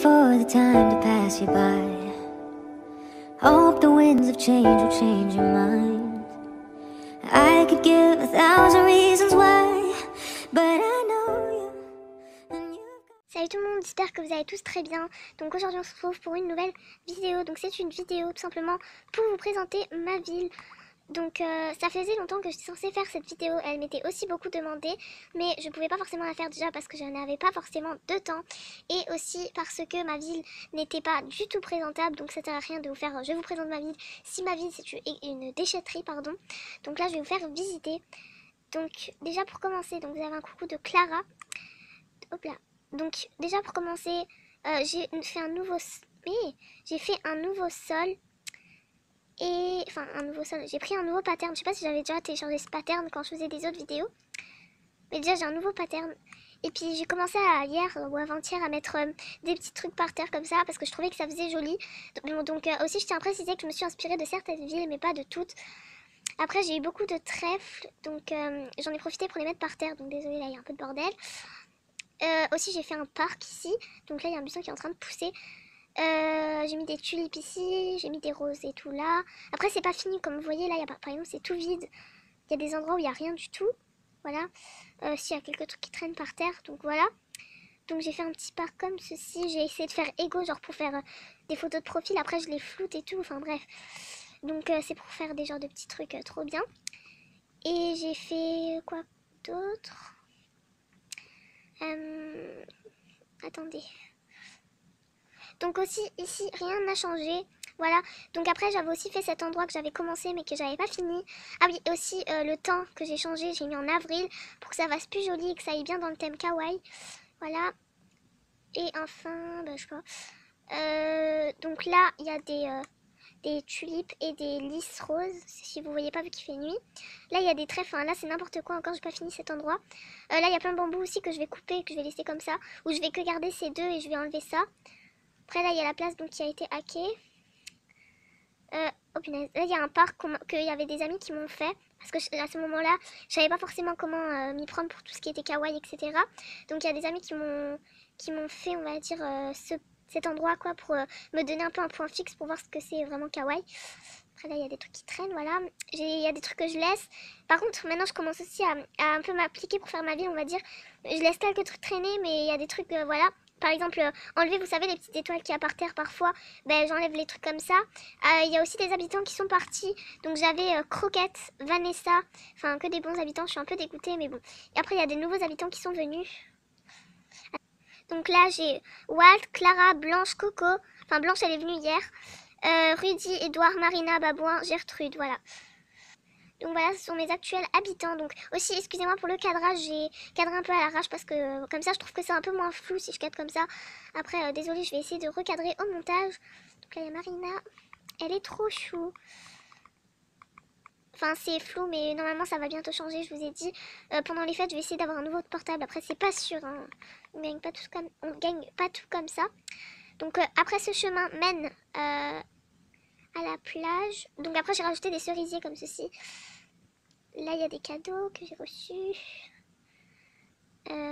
for the time to pass you by. Hope the winds of change will change your mind. I could give 1,000 reasons why, but I know you. Salut tout le monde, j'espère que vous allez tous très bien. Donc aujourd'hui on se retrouve pour une nouvelle vidéo. Donc c'est une vidéo tout simplement pour vous présenter ma ville. Donc ça faisait longtemps que j'étais censée faire cette vidéo, elle m'était aussi beaucoup demandée, mais je pouvais pas forcément la faire déjà parce que je n'avais pas forcément de temps, et aussi parce que ma ville n'était pas du tout présentable, donc ça sert à rien de vous faire je vous présente ma ville si ma ville c'est une déchetterie, pardon. Donc là je vais vous faire visiter. Donc déjà pour commencer, donc vous avez un coucou de Clara. Hop là. Donc déjà pour commencer, j'ai fait un nouveau sol. Et enfin un nouveau sol, j'ai pris un nouveau pattern. Je sais pas si j'avais déjà téléchargé ce pattern quand je faisais des autres vidéos, mais déjà j'ai un nouveau pattern. Et puis j'ai commencé hier ou avant-hier à mettre des petits trucs par terre comme ça parce que je trouvais que ça faisait joli. Donc aussi je tiens à préciser que je me suis inspirée de certaines villes mais pas de toutes. Après j'ai eu beaucoup de trèfles, donc j'en ai profité pour les mettre par terre. Donc désolée, là il y a un peu de bordel. Aussi j'ai fait un parc ici, donc là il y a un buisson qui est en train de pousser. J'ai mis des tulipes ici, j'ai mis des roses et tout là. Après c'est pas fini, comme vous voyez là, par exemple c'est tout vide. Il y a des endroits où il n'y a rien du tout. Voilà. S'il y a quelques trucs qui traînent par terre, donc voilà. Donc j'ai fait un petit parc comme ceci. J'ai essayé de faire égaux, genre pour faire des photos de profil. Après je les floute et tout, enfin bref. Donc c'est pour faire des genres de petits trucs trop bien. Et j'ai fait quoi d'autre? Attendez. Donc aussi ici rien n'a changé, voilà. Donc après j'avais aussi fait cet endroit que j'avais commencé mais que j'avais pas fini. Ah oui, et aussi le temps que j'ai changé, j'ai mis en avril pour que ça fasse plus joli et que ça aille bien dans le thème kawaii. Voilà. Et enfin, bah, je sais pas. Donc là il y a des tulipes et des lys roses, si vous voyez pas vu qu'il fait nuit. Là il y a des trèfles, enfin là c'est n'importe quoi encore, j'ai pas fini cet endroit. Là il y a plein de bambous aussi que je vais couper, que je vais laisser comme ça, ou je vais que garder ces deux et je vais enlever ça. Après là il y a la place donc qui a été hackée. Oh punaise, là il y a un parc qu'il y avait des amis qui m'ont fait. Parce que à ce moment là je savais pas forcément comment m'y prendre pour tout ce qui était kawaii, etc. Donc il y a des amis qui m'ont fait, on va dire, cet endroit quoi, pour me donner un peu un point fixe pour voir ce que c'est vraiment kawaii. Après là il y a des trucs qui traînent, voilà. Il y a des trucs que je laisse. Par contre maintenant je commence aussi à un peu m'appliquer pour faire ma vie, on va dire. Je laisse quelques trucs traîner mais il y a des trucs, voilà. Par exemple, enlever, vous savez, les petites étoiles qu'il y a par terre parfois, ben, j'enlève les trucs comme ça. Il y a aussi des habitants qui sont partis. Donc j'avais Croquette, Vanessa, enfin que des bons habitants, je suis un peu dégoûtée, mais bon. Et après, il y a des nouveaux habitants qui sont venus. Donc là, j'ai Walt, Clara, Blanche, Coco. Enfin, Blanche, elle est venue hier. Rudy, Edouard, Marina, Babouin, Gertrude, voilà. Donc voilà, ce sont mes actuels habitants. Donc aussi, excusez-moi pour le cadrage, j'ai cadré un peu à l'arrache parce que comme ça, je trouve que c'est un peu moins flou si je cadre comme ça. Après, désolée, je vais essayer de recadrer au montage. Donc là, il y a Marina. Elle est trop chou. Enfin, c'est flou, mais normalement, ça va bientôt changer, je vous ai dit. Pendant les fêtes, je vais essayer d'avoir un nouveau portable. Après, c'est pas sûr, hein. On gagne pas tout comme ça. Donc après, ce chemin mène à la plage. Donc après, j'ai rajouté des cerisiers comme ceci. Là, il y a des cadeaux que j'ai reçus.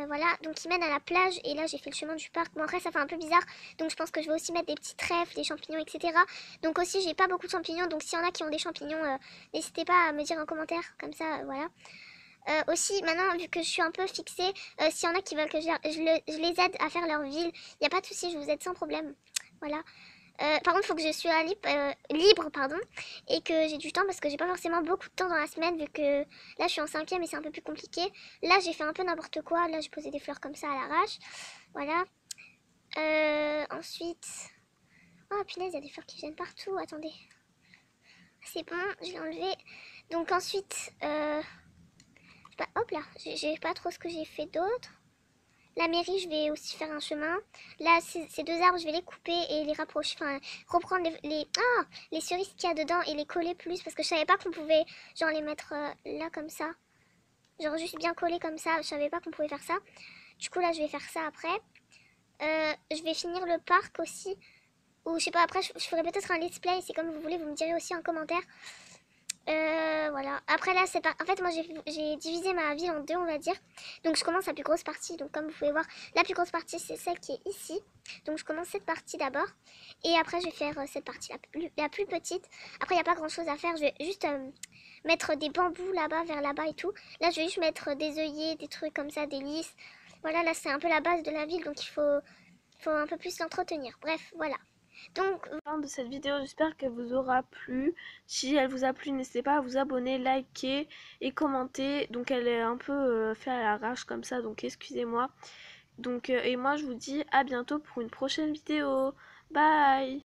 Voilà, donc ils mènent à la plage. Et là, j'ai fait le chemin du parc. Bon, après, ça fait un peu bizarre. Donc, je pense que je vais aussi mettre des petits trèfles, des champignons, etc. Donc, aussi, j'ai pas beaucoup de champignons. Donc, s'il y en a qui ont des champignons, n'hésitez pas à me dire en commentaire. Comme ça, voilà. Aussi, maintenant, vu que je suis un peu fixée, s'il y en a qui veulent que je les aide à faire leur ville, il n'y a pas de souci, je vous aide sans problème. Voilà. Par contre, il faut que je sois libre, pardon, et que j'ai du temps parce que j'ai pas forcément beaucoup de temps dans la semaine vu que là je suis en 5e et c'est un peu plus compliqué. Là j'ai fait un peu n'importe quoi, là j'ai posé des fleurs comme ça à l'arrache, voilà. Ensuite, oh punaise, il y a des fleurs qui viennent partout, attendez. C'est bon, je vais enlever. Donc ensuite, hop là, j'ai pas trop ce que j'ai fait d'autre. La mairie, je vais aussi faire un chemin. Là, ces deux arbres, je vais les couper et les rapprocher. Enfin, reprendre les cerises qu'il y a dedans et les coller plus. Parce que je savais pas qu'on pouvait, genre, les mettre là, comme ça. Genre, juste bien collés comme ça. Je savais pas qu'on pouvait faire ça. Du coup, là, je vais faire ça après. Je vais finir le parc aussi. Ou, je sais pas, après, je ferai peut-être un let's play. C'est comme vous voulez, vous me direz aussi en commentaire. Voilà. Après là, en fait, moi j'ai divisé ma ville en deux, on va dire. Donc je commence la plus grosse partie. Donc comme vous pouvez voir, la plus grosse partie c'est celle qui est ici. Donc je commence cette partie d'abord. Et après je vais faire cette partie la plus petite. Après il n'y a pas grand chose à faire. Je vais juste mettre des bambous là-bas, vers là-bas et tout. Là je vais juste mettre des œillets, des trucs comme ça, des lys. Voilà, là c'est un peu la base de la ville. Donc faut un peu plus l'entretenir. Bref, voilà. Donc Fin de cette vidéo, j'espère qu'elle vous aura plu. Si elle vous a plu, n'hésitez pas à vous abonner, liker et commenter. Donc elle est un peu faite à l'arrache comme ça, donc excusez-moi. Donc et moi je vous dis à bientôt pour une prochaine vidéo. Bye.